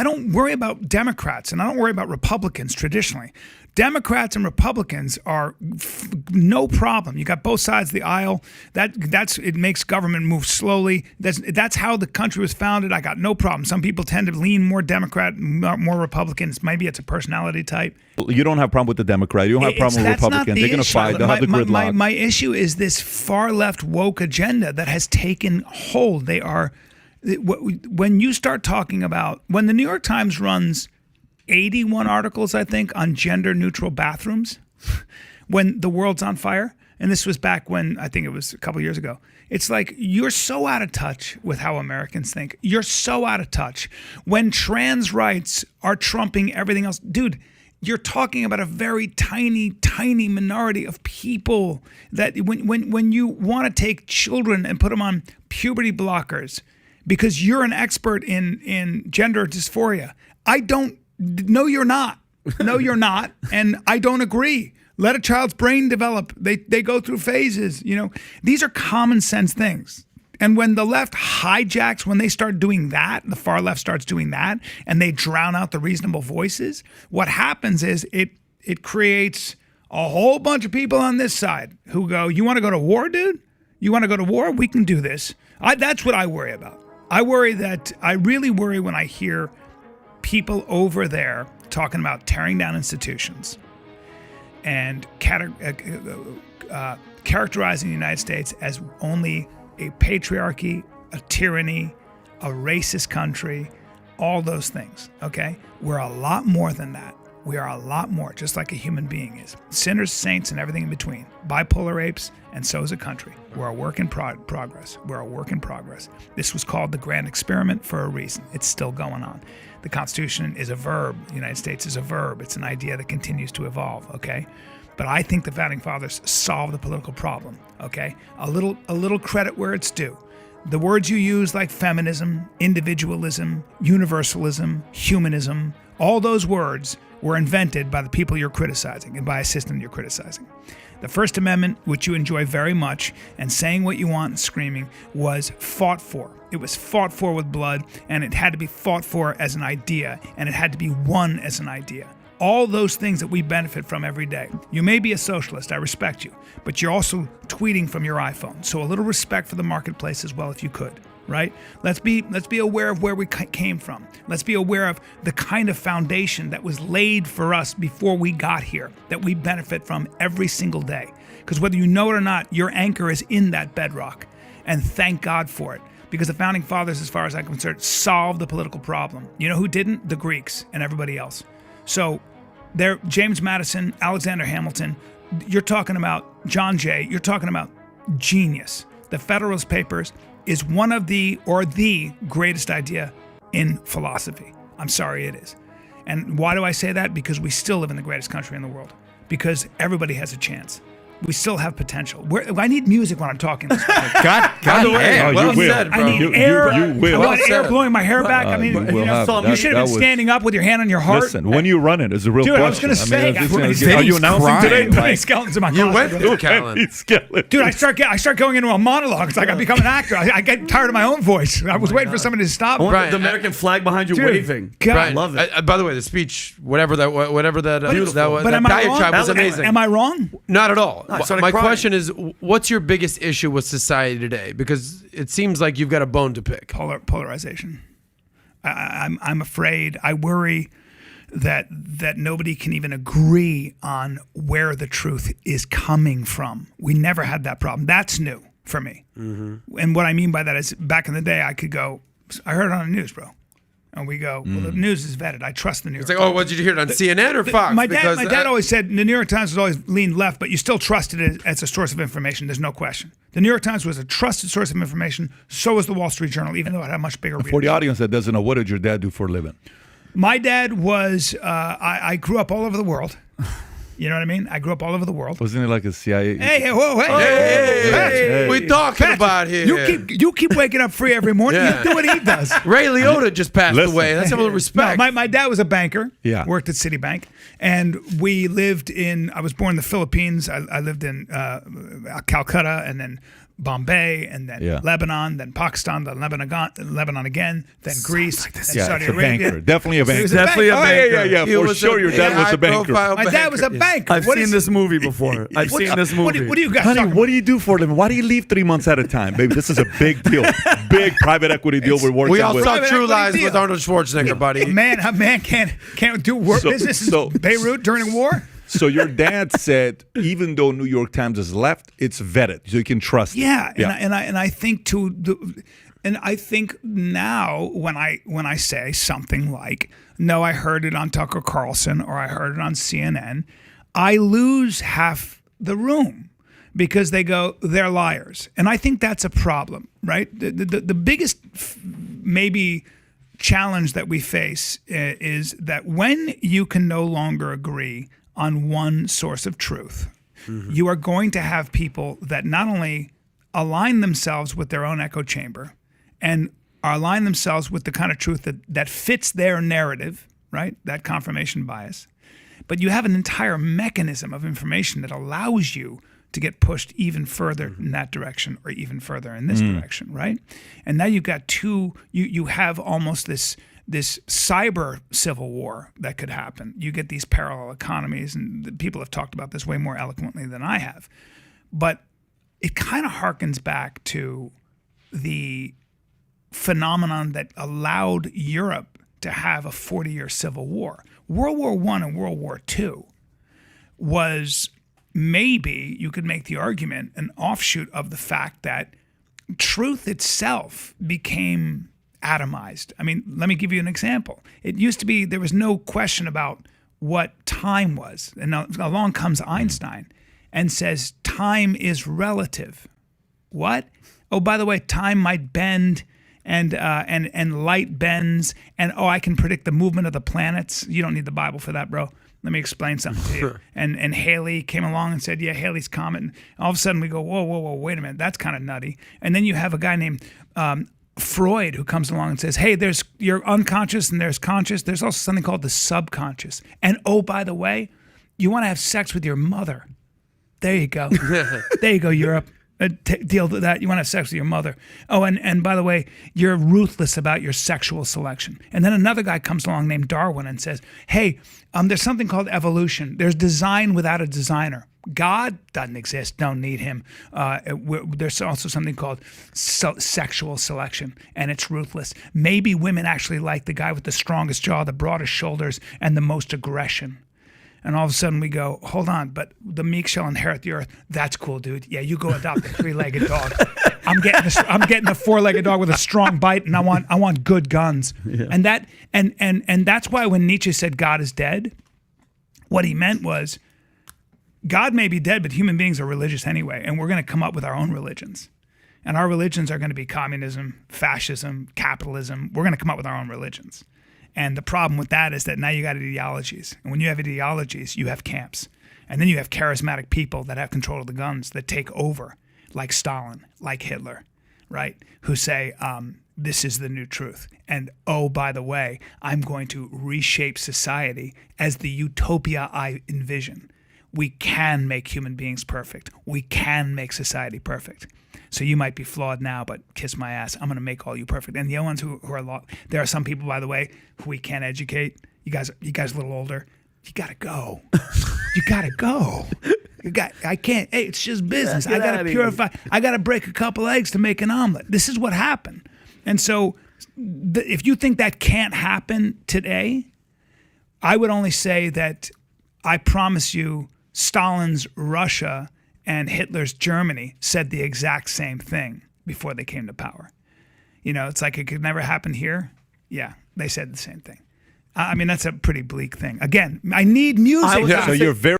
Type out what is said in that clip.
I don't worry about Democrats and I don't worry about Republicans traditionally. Democrats and Republicans are no problem. You got both sides of the aisle. It makes government move slowly. That's how the country was founded. I got no problem. Some people tend to lean more Democrat, more Republicans. Maybe it's a personality type. You don't have a problem with the Democrat. You don't have a problem with Republicans. They're going to fight. They'll have the gridlock. My issue is this far left woke agenda that has taken hold. They are, when you start talking about, when the New York Times runs 81 articles, I think, on gender-neutral bathrooms when the world's on fire. And this was back when, I think it was a couple years ago. It's like, you're so out of touch with how Americans think. You're so out of touch. When trans rights are trumping everything else. Dude, you're talking about a very tiny, tiny minority of people that when you want to take children and put them on puberty blockers because you're an expert in gender dysphoria. No, you're not. No, you're not. And I don't agree. Let a child's brain develop. They go through phases. These are common sense things. And when the left hijacks, when they start doing that, the far left starts doing that, and they drown out the reasonable voices, what happens is it creates a whole bunch of people on this side who go, you want to go to war, dude? You want to go to war? We can do this. That's what I worry about. I really worry when I hear people over there talking about tearing down institutions and characterizing the United States as only a patriarchy, a tyranny, a racist country, all those things, okay? We're a lot more than that. We are a lot more, just like a human being is. Sinners, saints, and everything in between. Bipolar apes, and so is a country. We're a work in progress. We're a work in progress. This was called the Grand Experiment for a reason. It's still going on. The Constitution is a verb. The United States is a verb. It's an idea that continues to evolve, okay? But I think the Founding Fathers solved the political problem, okay? A little credit where it's due. The words you use like feminism, individualism, universalism, humanism, all those words were invented by the people you're criticizing and by a system you're criticizing. The First Amendment, which you enjoy very much, and saying what you want and screaming, was fought for. It was fought for with blood, and it had to be fought for as an idea, and it had to be won as an idea. All those things that we benefit from every day. You may be a socialist, I respect you, but you're also tweeting from your iPhone. So a little respect for the marketplace as well if you could, right? Let's be aware of where we came from. Let's be aware of the kind of foundation that was laid for us before we got here, that we benefit from every single day. Because whether you know it or not, your anchor is in that bedrock. And thank God for it. Because the Founding Fathers, as far as I'm concerned, solved the political problem. You know who didn't? The Greeks and everybody else. So there, James Madison, Alexander Hamilton, you're talking about John Jay, you're talking about genius. The Federalist Papers is one of the greatest idea in philosophy. I'm sorry, it is. And why do I say that? Because we still live in the greatest country in the world. Because everybody has a chance. We still have potential. I need music when I'm talking this way. God damn. Well said, bro. I need air. You will. I want air blowing my hair back. You should have been standing up with your hand on your heart. Listen, when you run it, it's a real question. Dude, I was going to say. Are you announcing today? Putting skeletons in my You went closet. through Callen. Dude, I start going into a monologue. It's like I become an actor. I get tired of my own voice. I was waiting for somebody to stop. Brian, the American flag behind you waving. God, Brian, love it. By the way, the speech, whatever that am I diatribe was wrong? amazing. Am I wrong? Not at all. I started My crying. question is, what's your biggest issue with society today? Because it seems like you've got a bone to pick. Polarization. I'm afraid. I worry that nobody can even agree on where the truth is coming from. We never had that problem. That's new for me. Mm-hmm. And what I mean by that is, back in the day, I could go, I heard it on the news, bro. And we go, well, the news is vetted. I trust the New York It's like, oh, what did you hear it on CNN or Fox? My dad always said the New York Times was always leaned left, but you still trusted it as a source of information. There's no question. The New York Times was a trusted source of information. So was the Wall Street Journal, even though it had a much bigger readership. For the audience that doesn't know, what did your dad do for a living? My dad was, I grew up all over the world. You know what I mean? I grew up all over the world. Wasn't he like a CIA? Hey, whoa, Hey, we talking about here. You keep waking up free every morning. Yeah. You do what he does. Ray Liotta just passed away. Let's have a little No, respect. my dad was a banker. Yeah. Worked at Citibank. And we lived I was born in the Philippines. I lived in Calcutta and then Bombay, and then Lebanon, then Pakistan, then Lebanon again, then Greece, then Saudi it's a Arabia. banker. Definitely a banker. Definitely a banker. Yeah, for sure. Your dad was a banker. My dad was a banker. I've seen this movie before. I've seen this movie. What do you guys Honey, talking what do you do for them? Why do you leave 3 months at a time? Baby, this is a big deal. Big private equity deal we're working We all with. saw Private True equity Lies deal. with Arnold Schwarzenegger, buddy. A man can't do work business in Beirut during war. So your dad said, even though New York Times is left, it's vetted, so you can trust it. Yeah, and I think I think now when I say something like, no, I heard it on Tucker Carlson or I heard it on CNN, I lose half the room because they go, they're liars, and I think that's a problem, right? The biggest maybe challenge that we face is that when you can no longer agree on one source of truth, you are going to have people that not only align themselves with their own echo chamber and align themselves with the kind of truth that fits their narrative, right? That confirmation bias. But you have an entire mechanism of information that allows you to get pushed even further in that direction or even further in this direction, right? And now you've got you have almost this cyber civil war that could happen. You get these parallel economies, and people have talked about this way more eloquently than I have. But it kind of harkens back to the phenomenon that allowed Europe to have a 40-year civil war. World War I and World War II was, maybe you could make the argument, an offshoot of the fact that truth itself became atomized. I mean, let me give you an example. It used to be there was no question about what time was. And along comes Einstein and says time is relative. What? Oh, by the way, time might bend and light bends, and I can predict the movement of the planets. You don't need the Bible for that, bro. Let me explain something to you. And Halley came along and said, yeah, Halley's Comet. And all of a sudden we go, whoa, wait a minute. That's kind of nutty. And then you have a guy named Freud who comes along and says, hey, there's your unconscious and there's conscious. There's also something called the subconscious. And oh, by the way, you want to have sex with your mother. There you go. There you go, Europe. Deal with that. You want to have sex with your mother. Oh, and by the way, you're ruthless about your sexual selection. And then another guy comes along named Darwin and says, hey, there's something called evolution. There's design without a designer. God doesn't exist. Don't need him. There's also something called sexual selection, and it's ruthless. Maybe women actually like the guy with the strongest jaw, the broadest shoulders, and the most aggression. And all of a sudden we go, hold on, but the meek shall inherit the earth. That's cool, dude. Yeah, you go adopt a 3-legged dog. I'm getting a 4-legged dog with a strong bite, and I want good guns. Yeah. And that's why when Nietzsche said God is dead, what he meant was God may be dead, but human beings are religious anyway, and we're going to come up with our own religions. And our religions are going to be communism, fascism, capitalism. We're going to come up with our own religions. And the problem with that is that now you got ideologies. And when you have ideologies, you have camps. And then you have charismatic people that have control of the guns that take over, like Stalin, like Hitler, right? Who say, this is the new truth. And oh, by the way, I'm going to reshape society as the utopia I envision. We can make human beings perfect. We can make society perfect. So you might be flawed now, but kiss my ass. I'm going to make all you perfect. And the other ones who are there are some people, by the way, who we can't educate. You guys a little older. You got to go. You got to go. I can't. Hey, it's just business. I got to purify. I got to break a couple eggs to make an omelet. This is what happened. And so if you think that can't happen today, I would only say that I promise you Stalin's Russia and Hitler's Germany said the exact same thing before they came to power. You know, it's like it could never happen here. Yeah, they said the same thing. I mean, that's a pretty bleak thing. Again, I need music. So you're very